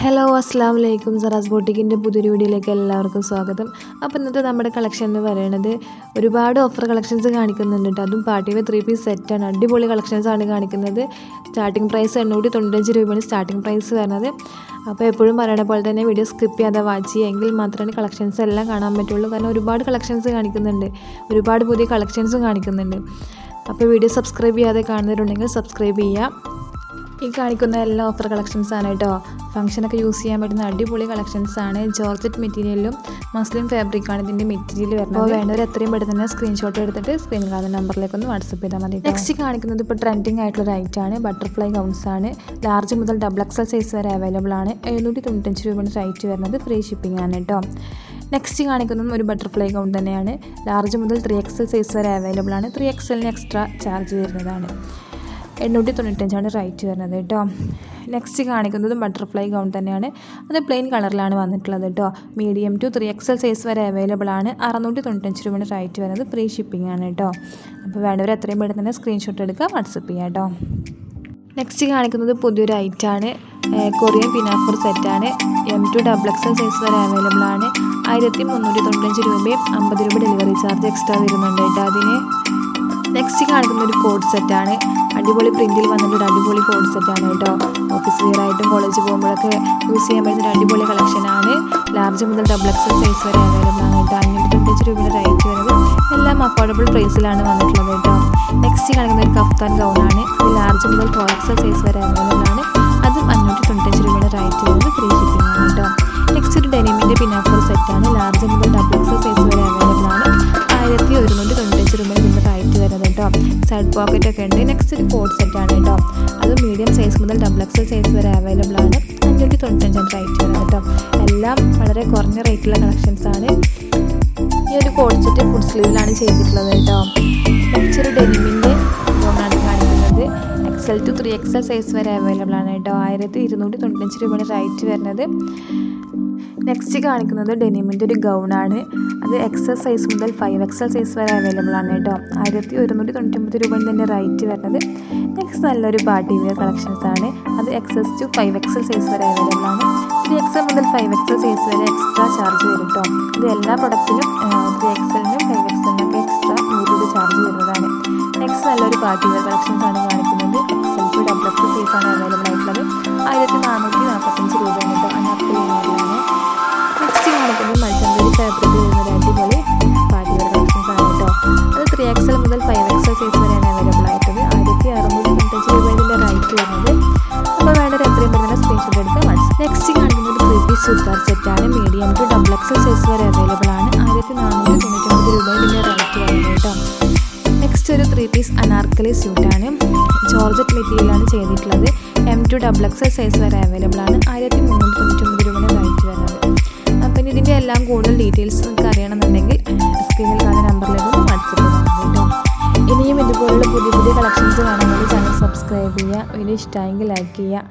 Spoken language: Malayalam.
ഹലോ അസ്സലാമു സറാസ് ബോട്ടിക്കിൻ്റെ പുതിയൊരു വീഡിയോയിലേക്ക് എല്ലാവർക്കും സ്വാഗതം. അപ്പോൾ ഇന്നത്തെ നമ്മുടെ കളക്ഷൻ എന്ന് പറയുന്നത് ഒരുപാട് ഓഫർ കളക്ഷൻസ് കാണിക്കുന്നുണ്ട് കേട്ടോ. അതും പാർട്ടി വെയർ 3 പീസ് സെറ്റാണ്. അടിപൊളി കളക്ഷൻസാണ് കാണിക്കുന്നത്. സ്റ്റാർട്ടിംഗ് പ്രൈസ് 895 രൂപയാണ് സ്റ്റാർട്ടിംഗ് പ്രൈസ് വരുന്നത്. അപ്പോൾ എപ്പോഴും പറയണ പോലെ തന്നെ വീഡിയോ സ്കിപ്പ് ചെയ്യാതെ വാച്ച് ചെയ്യുക, എങ്കിൽ മാത്രമേ കളക്ഷൻസ് എല്ലാം കാണാൻ പറ്റുള്ളൂ. കാരണം ഒരുപാട് കളക്ഷൻസ് കാണിക്കുന്നുണ്ട്, ഒരുപാട് പുതിയ കളക്ഷൻസും കാണിക്കുന്നുണ്ട്. അപ്പോൾ വീഡിയോ സബ്സ്ക്രൈബ് ചെയ്യാതെ കാണുന്നവരുണ്ടെങ്കിൽ സബ്സ്ക്രൈബ് ചെയ്യുക. ഈ കാണിക്കുന്ന എല്ലാ ഓഫർ കളക്ഷൻസാണ് കേട്ടോ. ഫംഗ്ഷനൊക്കെ യൂസ് ചെയ്യാൻ പറ്റുന്ന അടിപൊളി കളക്ഷൻസാണ്. ജോർജറ്റ് മെറ്റീരിയലും മസ്ലിൻ ഫാബ്രിക്കാണ് ഇതിൻ്റെ മെറ്റീരിയൽ വരുന്നത്. അപ്പോൾ വേണ്ടവർ എത്രയും പെട്ടെന്ന് തന്നെ സ്ക്രീൻഷോട്ട് എടുത്തിട്ട് സ്ക്രീനിൽ കാണുന്ന നമ്പറിലേക്ക് ഒന്ന് വാട്സപ്പ് ചെയ്താൽ മതി. നെക്സ്റ്റ് കാണിക്കുന്നത് ഇപ്പോൾ ട്രെൻഡിങ് ആയിട്ടുള്ള റൈറ്റാണ്. ബട്ടർഫ്ലൈ ഗൗൺസ് ആണ്. ലാർജ് മുതൽ XXL സൈസ് വരെ അവൈലബിൾ ആണ്. 795 രൂപയാണ് റേറ്റ് വരുന്നത്. ഫ്രീ ഷിപ്പിംഗ് ആണ് കേട്ടോ. നെക്സ്റ്റ് കാണിക്കുന്നതും ഒരു ബട്ടർഫ്ലൈ ഗൗൺ തന്നെയാണ്. ലാർജ് മുതൽ 3XL സൈസ് വരെ അവൈലബിൾ ആണ്. 3XLന് എക്സ്ട്രാ ചാർജ് വരുന്നതാണ്. 895 റേറ്റ് വരുന്നത് കേട്ടോ. നെക്സ്റ്റ് കാണിക്കുന്നതും ബട്ടർഫ്ലൈ ഗൗൺ തന്നെയാണ്. അത് പ്ലെയിൻ കളറിലാണ് വന്നിട്ടുള്ളത് കേട്ടോ. മീഡിയം ടു 3XL സൈസ് വരെ അവൈലബിൾ ആണ്. 695 രൂപയാണ് റേറ്റ് വരുന്നത്. ഫ്രീ ഷിപ്പിംഗ് ആണ് കേട്ടോ. അപ്പോൾ വേണ്ടവർ എത്രയും പെട്ടെന്ന് തന്നെ സ്ക്രീൻഷോട്ട് എടുക്കുക, വാട്സപ്പ് ചെയ്യുക കേട്ടോ. നെക്സ്റ്റ് കാണിക്കുന്നത് പുതിയൊരു ഐറ്റാണ്. കൊറിയൻ പിനാഫോർ സെറ്റാണ്. M2 XXL സൈസ് വരെ അവൈലബിൾ ആണ്. 1395 രൂപയും 50 രൂപ ഡെലിവറി ചാർജ് എക്സ്ട്രാ വരുന്നുണ്ട് കേട്ടോ അതിന്. നെക്സ്റ്റ് കാണിക്കുന്ന ഒരു കോഡ് സെറ്റാണ്. അടിപൊളി പ്രിൻറ്റിൽ വന്നിട്ടൊരു അടിപൊളി കോഡ് സെറ്റാണ് കേട്ടോ. ഓഫീസ് വെയർ ആയിട്ടും കോളേജ് പോകുമ്പോഴൊക്കെ യൂസ് ചെയ്യാൻ പറ്റുന്ന അടിപൊളി കളക്ഷനാണ്. ലാർജ് മുതൽ XXL സൈസ് വരെ അവൈലബിൾ ആണ് കേട്ടോ. 525 രൂപയുടെ റേറ്റ് വരുന്നത്. എല്ലാം അഫോർഡബിൾ പ്രൈസിലാണ് വന്നിട്ടുള്ളത് കേട്ടോ. നെക്സ്റ്റ് കാണിക്കുന്ന ഒരു കഫ്താൻ ഗൗണാണ്. അത് ലാർജ് മുതൽ 4XL സൈസ് വരെ അവൈലബിൾ ആണ്. അതും 525 രൂപയുടെ റേറ്റ് വരുന്നത്. ഫ്രീ ഷിപ്പിംഗ് ആണ് കേട്ടോ. നെക്സ്റ്റ് ഒരു ഡെനിമിൻ്റെ പിനാഫോർ സെറ്റാണ്. ലാർജ് മുതൽ XXL സൈസ് വരെ അവൈലബിൾ ആണ്. 1195 രൂപ ഇതിൻ്റെ റേറ്റ് വരുന്നത് കേട്ടോ. സൈഡ് പോക്കറ്റ് ഒക്കെ ഉണ്ട്. നെക്സ്റ്റ് ഒരു കോഡ് സെറ്റാണ് കേട്ടോ. അത് മീഡിയം സൈസ് മുതൽ XXL സൈസ് വരെ അവൈലബിൾ ആണ്. 595 റേറ്റ് വരുന്നത് കേട്ടോ. എല്ലാം വളരെ കുറഞ്ഞ റേറ്റുള്ള കളക്ഷൻസാണ്. ഈ ഒരു കോഡ് സെറ്റ് ഫുഡ് സ്ലീവിലാണ് ചെയ്തിട്ടുള്ളത് കേട്ടോ. നെക്സ്റ്റ് ഒരു ഡെനിമിൻ്റെ ഗൗണാണ് കാണിക്കുന്നത്. XL to 3XL സൈസ് വരെ അവൈലബിൾ ആണ് കേട്ടോ. 1295 രൂപയാണ് റേറ്റ് വരുന്നത്. നെക്സ്റ്റ് കാണിക്കുന്നത് ഡെനിമിൻ്റെ ഒരു ഗൗണാണ്. അത് XS സൈസ് മുതൽ 5XL സൈസ് വരെ അവൈലബിൾ ആണ് കേട്ടോ. 1199 രൂപയാണ് ഇതിൻ്റെ റേറ്റ് വരുന്നത്. നെക്സ്റ്റ് നല്ലൊരു പാർട്ടി വെയർ കളക്ഷൻസാണ്. അത് XS to 5XL സൈസ് വരെ അവൈലബിൾ ആണ്. 3XL മുതൽ 5XL സൈസ് വരെ എക്സ്ട്രാ ചാർജ് വരും കേട്ടോ. ഇത് എല്ലാ പ്രൊഡക്റ്റിനും 3XLനും 5XLനൊക്കെ എക്സ്ട്രാ 100 രൂപ ചാർജ് വരുന്നതാണ്. നെക്സ്റ്റ് നല്ലൊരു പാർട്ടി വെയർ കളക്ഷൻസാണ് കാണിക്കുന്നത്. XL to XXL സൈസാണ് അവൈലബിൾ ആയിട്ടുള്ളത്. 1445 രൂപയാണ് കേട്ടോ. അനാർക്കലിയാണ്. നെക്സ്റ്റ് കാണിക്കുന്നത് മൾട്ടൻബറി ഫാബ്രിക് വരുന്നൊരു അടിപൊളി പാർട്ടി വെയർ കളക്ഷൻസ് ആണ് കേട്ടോ. അത് 3XL മുതൽ 5XL സൈസ് വരെയാണ് അവൈലബിൾ ആയിട്ടുള്ളത്. 1695 രൂപ ഇതിൻ്റെ റേറ്റ് വരുന്നത്. അപ്പോൾ വേണ്ടവർ എത്രയും പെട്ടെന്ന് സ്ക്രീൻഷോട്ട് എടുക്കുക, വാട്സ്ആപ്പ്. നെക്സ്റ്റ് കാണിക്കുന്നത് 3 പീസ് ചുരിദാർ സെറ്റാണ്. മീഡിയം ടു XXL സൈസ് വരെ അവൈലബിൾ ആണ്. 1499 രൂപ ഇതിൻ്റെ റേറ്റ് വരുന്നത് കേട്ടോ. നെക്സ്റ്റ് ഒരു 3 പീസ് അനാർക്കലി സ്യൂട്ടാണ്. ജോർജറ്റ് മെറ്റീരിയലാണ് ചെയ്തിട്ടുള്ളത്. M2 XXL സൈസ് വരെ അവൈലബിൾ ആണ്. 1399 രൂപയുടെ റേറ്റ് വരുന്നത്. അപ്പം ഇതിൻ്റെ എല്ലാം കൂടുതൽ ഡീറ്റെയിൽസ് നിങ്ങൾക്ക് അറിയണമെന്നുണ്ടെങ്കിൽ സ്ക്രീനിൽ കാണുന്ന നമ്പറിലേക്ക് വാട്സപ്പ് ചെയ്താൽ മതി കേട്ടോ. ഇനിയും ഇതുപോലുള്ള പുതിയ പുതിയ കളക്ഷൻസ് കാണുന്നത് ചാനൽ സബ്സ്ക്രൈബ് ചെയ്യുക. വീഡിയോ ഇഷ്ടമായെങ്കിൽ ലൈക്ക് ചെയ്യുക.